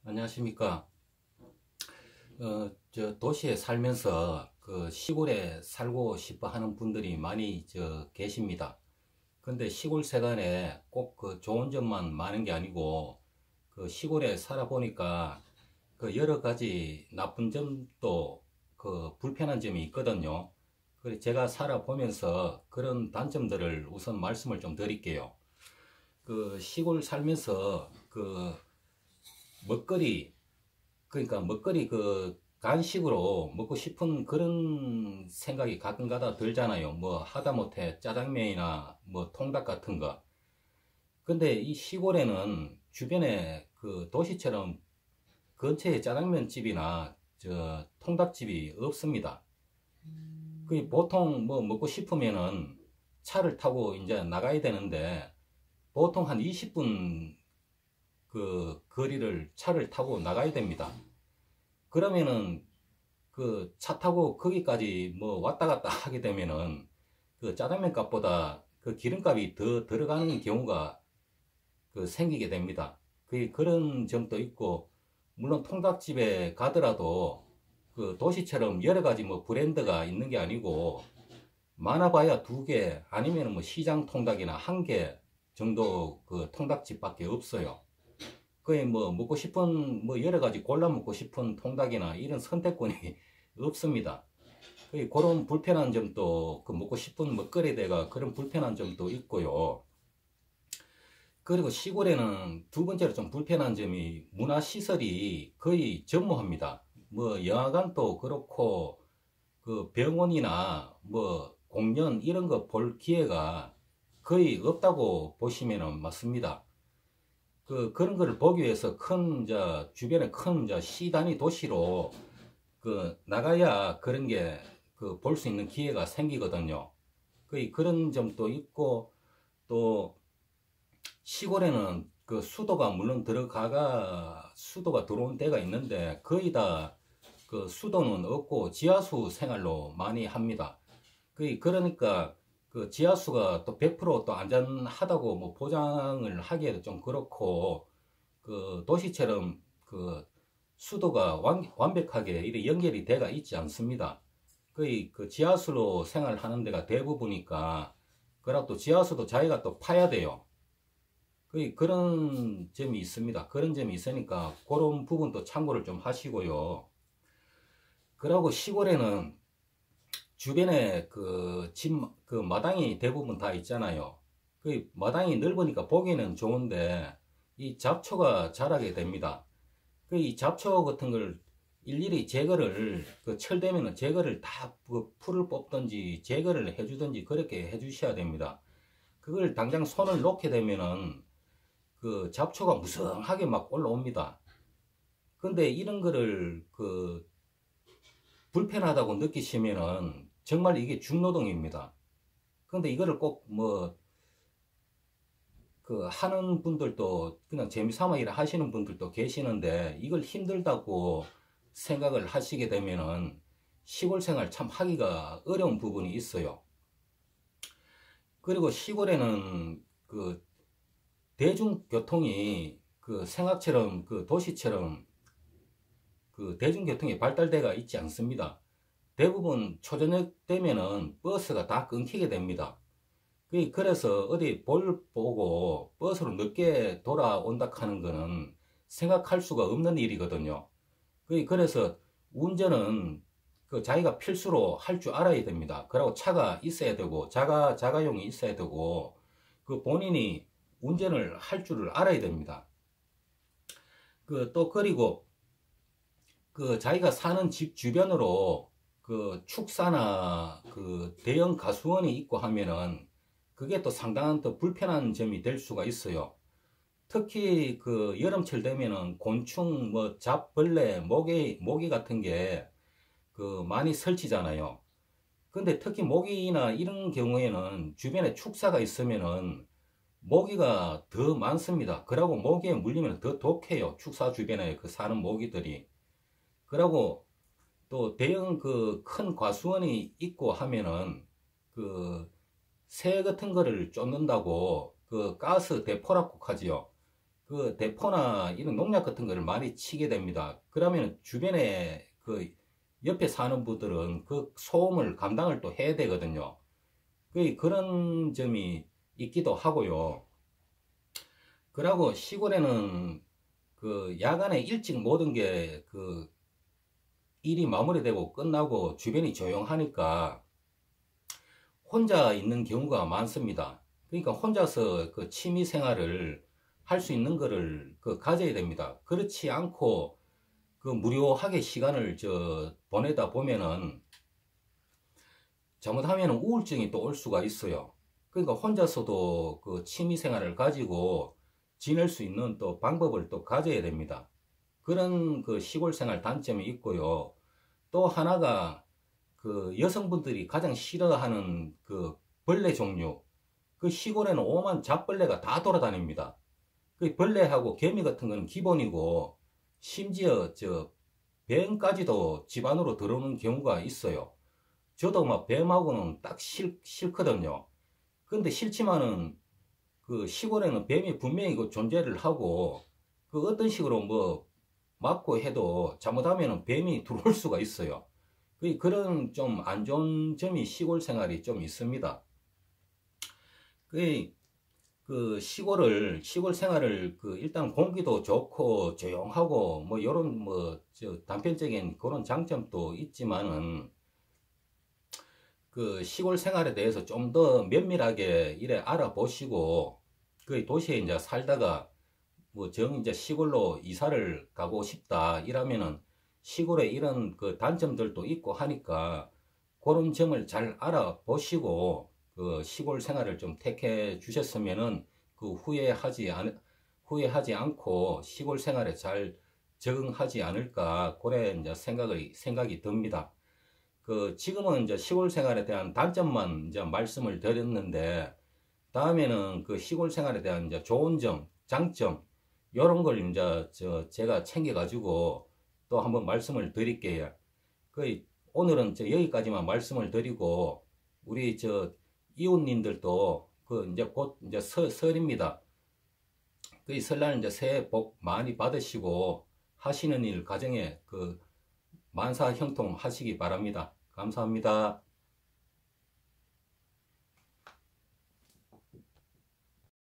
안녕하십니까. 도시에 살면서 그 시골에 살고 싶어 하는 분들이 많이 계십니다. 근데 시골 세간에 꼭 그 좋은 점만 많은 게 아니고 그 시골에 살아보니까 그 여러 가지 나쁜 점도 그 불편한 점이 있거든요. 그래서 제가 살아보면서 그런 단점들을 우선 말씀을 좀 드릴게요. 그 시골 살면서 그 먹거리 그러니까 먹거리 그 간식으로 먹고 싶은 그런 생각이 가끔가다 들잖아요. 뭐 하다못해 짜장면이나 뭐 통닭 같은 거. 근데 이 시골에는 주변에 그 도시처럼 근처에 짜장면 집이나 통닭집이 없습니다. 그 보통 뭐 먹고 싶으면은 차를 타고 이제 나가야 되는데 보통 한 20분 그 거리를 차를 타고 나가야 됩니다. 그러면은 그 차 타고 거기까지 뭐 왔다 갔다 하게 되면은 그 짜장면 값보다 그 기름값이 더 들어가는 경우가 그 생기게 됩니다. 그런 점도 있고, 물론 통닭집에 가더라도 그 도시처럼 여러 가지 뭐 브랜드가 있는 게 아니고 많아봐야 두 개 아니면 뭐 시장 통닭이나 한 개 정도 그 통닭집밖에 없어요. 거의 뭐 먹고 싶은 뭐 여러 가지 골라 먹고 싶은 통닭이나 이런 선택권이 없습니다. 그런 불편한 점도 그 먹고 싶은 먹거리대가 그런 불편한 점도 있고요. 그리고 시골에는 두 번째로 좀 불편한 점이 문화시설이 거의 전무합니다. 뭐 영화관도 그렇고 그 병원이나 뭐 공연 이런 거 볼 기회가 거의 없다고 보시면 맞습니다. 그런 거를 보기 위해서 주변에 큰 시 단위 도시로 그 나가야 그런 게 그 볼 수 있는 기회가 생기거든요. 그런 점도 있고, 또 시골에는 그 수도가 물론 수도가 들어온 때가 있는데 거의 다 그 수도는 없고 지하수 생활로 많이 합니다. 그러니까 그 지하수가 또 100%또 안전하다고 뭐 보장을 하기에도 좀 그렇고, 그 도시처럼 그 수도가 완벽하게 이렇게 연결이 돼가 있지 않습니다. 거의 그 지하수로 생활하는 데가 대부분이니까, 그리고 또 지하수도 자기가 또 파야 돼요. 그런 점이 있습니다. 그런 점이 있으니까 그런 부분도 참고를 좀 하시고요. 그리고 시골에는 주변에 그 집, 그 마당이 대부분 다 있잖아요. 그 마당이 넓으니까 보기는 좋은데 이 잡초가 자라게 됩니다. 이 잡초 같은 걸 일일이 제거를, 그 철되면은 제거를 다 풀을 뽑든지 제거를 해주든지 그렇게 해주셔야 됩니다. 그걸 당장 손을 놓게 되면은 그 잡초가 무성하게 막 올라옵니다. 근데 이런 거를 그 불편하다고 느끼시면은 정말 이게 중노동입니다. 근데 이거를 꼭 뭐 그 하는 분들도 그냥 재미삼아 일 하시는 분들도 계시는데, 이걸 힘들다고 생각을 하시게 되면은 시골 생활 참 하기가 어려운 부분이 있어요. 그리고 시골에는 그 대중교통이 그 생각처럼 그 도시처럼 그 대중교통이 발달되가 있지 않습니다. 대부분 초저녁 되면은 버스가 다 끊기게 됩니다. 그래서 어디 볼 보고 버스로 늦게 돌아온다 하는 거는 생각할 수가 없는 일이거든요. 그래서 운전은 그 자기가 필수로 할 줄 알아야 됩니다. 그리고 차가 있어야 되고 자가용이 있어야 되고 그 본인이 운전을 할 줄을 알아야 됩니다. 그리고 그 자기가 사는 집 주변으로 그 축사나 그 대형 가수원이 있고 하면은 그게 또 상당한 또 불편한 점이 될 수가 있어요. 특히 그 여름철 되면은 곤충 뭐 잡벌레 모기 같은 게 그 많이 설치잖아요. 근데 특히 모기나 이런 경우에는 주변에 축사가 있으면은 모기가 더 많습니다. 그러고 모기에 물리면 더 독해요. 축사 주변에 그 사는 모기들이. 그러고 또 대형 그 큰 과수원이 있고 하면은 그 새 같은 거를 쫓는다고 그 가스 대포라고 하지요. 그 대포나 이런 농약 같은 거를 많이 치게 됩니다. 그러면 주변에 그 옆에 사는 분들은 그 소음을 감당을 또 해야 되거든요. 그런 점이 있기도 하고요. 그러고 시골에는 그 야간에 일찍 모든 게 그 일이 마무리되고 끝나고 주변이 조용하니까 혼자 있는 경우가 많습니다. 그러니까 혼자서 그 취미 생활을 할 수 있는 거를 그 가져야 됩니다. 그렇지 않고 그 무료하게 시간을 보내다 보면은 잘못하면 우울증이 또 올 수가 있어요. 그러니까 혼자서도 그 취미 생활을 가지고 지낼 수 있는 또 방법을 또 가져야 됩니다. 그런 그 시골 생활 단점이 있고요. 또 하나가 그 여성분들이 가장 싫어하는 그 벌레 종류. 그 시골에는 오만 잡벌레가 다 돌아다닙니다. 그 벌레하고 개미 같은 거는 기본이고, 심지어 뱀까지도 집 안으로 들어오는 경우가 있어요. 저도 막 뱀하고는 딱 싫거든요. 근데 싫지만은 그 시골에는 뱀이 분명히 그 존재를 하고, 그 어떤 식으로 뭐 막고 해도 잘못하면 뱀이 들어올 수가 있어요. 그런 좀 안 좋은 점이 시골 생활이 좀 있습니다. 시골 생활을 일단 공기도 좋고 조용하고 뭐 요런 단편적인 그런 장점도 있지만은 그 시골 생활에 대해서 좀 더 면밀하게 이래 알아보시고 그 도시에 이제 살다가 이제 시골로 이사를 가고 싶다 이러면은 시골에 이런 그 단점들도 있고 하니까 그런 점을 잘 알아보시고 그 시골 생활을 좀 택해 주셨으면은 후회하지 않고 시골 생활에 잘 적응하지 않을까 그래 이제 생각이 듭니다. 지금은 이제 시골 생활에 대한 단점만 이제 말씀을 드렸는데 다음에는 그 시골 생활에 대한 이제 좋은 점, 장점 이런 걸 이제 제가 챙겨가지고 또 한번 말씀을 드릴게요. 오늘은 여기까지만 말씀을 드리고 우리 이웃님들도 이제 곧 이제 설입니다. 설날 이제 새해 복 많이 받으시고 하시는 일 가정에 만사 형통 하시기 바랍니다. 감사합니다.